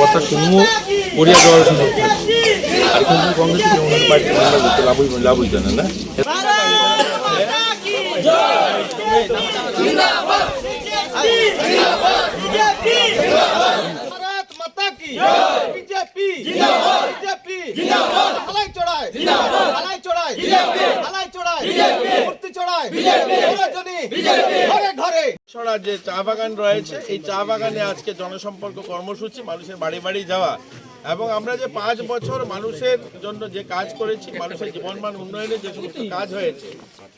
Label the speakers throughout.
Speaker 1: কথা শুনবো পরিয়া দেওয়ার সুযোগ থাকবে। আর কিন্তু কংগ্রেস তৃণমূল পার্টি করতে লাভ হইত না।
Speaker 2: যে চা বাগান রয়েছে এই চা বাগানে আজকে জনসম্পর্ক কর্মসূচি, মানুষের বাড়ি বাড়ি যাওয়া, এবং আমরা যে 5 বছর মানুষের জন্য যে কাজ করেছি, মানুষের জীবনমান উন্নয়নে যে সমস্ত কাজ হয়েছে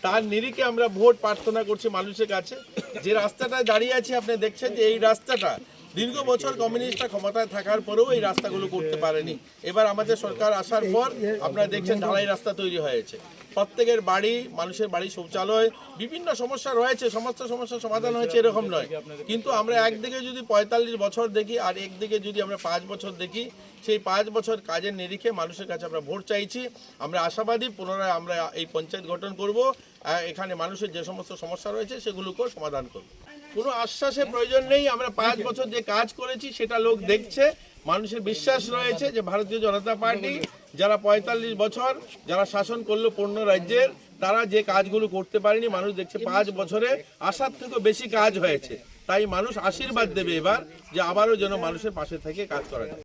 Speaker 2: তার নিরিখে আমরা ভোট প্রার্থনা করছি মানুষের কাছে। যে রাস্তাটায় দাঁড়িয়ে আছি আপনি দেখছেন যে এই রাস্তাটা দীর্ঘ বছর কমিউনিস্টরা ক্ষমতায় থাকার পরেও এই রাস্তাগুলো করতে পারেনি। এবার আমাদের সরকার আসার পর আপনারা দেখছেন ঢালাই রাস্তা তৈরি হয়েছে। প্রত্যেকের বাড়ি, মানুষের বাড়ি শৌচালয়, বিভিন্ন সমস্যা রয়েছে, সমস্ত সমস্যার সমাধান হয়েছে এরকম নয়। কিন্তু আমরা একদিকে যদি 45 বছর দেখি আর একদিকে যদি আমরা 5 বছর দেখি, সেই 5 বছর কাজের নিরিখে মানুষের কাছে আমরা ভোট চাইছি। আমরা আশাবাদী পুনরায় আমরা এই পঞ্চায়েত গঠন করব, এখানে মানুষের যে সমস্ত সমস্যা রয়েছে সেগুলোকেও সমাধান করব। কোনো আশ্বাসের প্রয়োজন নেই। আমরা 5 বছর যে কাজ করেছি সেটা লোক দেখছে, মানুষের বিশ্বাস রয়েছে যে ভারতীয় জনতা পার্টি যারা 45 বছর যারা শাসন করলো 15 রাজ্যের, তারা যে কাজগুলো করতে পারেনি মানুষ দেখছে 5 বছরে আশার থেকেও বেশি কাজ হয়েছে। তাই মানুষ আশীর্বাদ দেবে এবার যে আবারও যেন মানুষের পাশে থেকে কাজ করা যায়।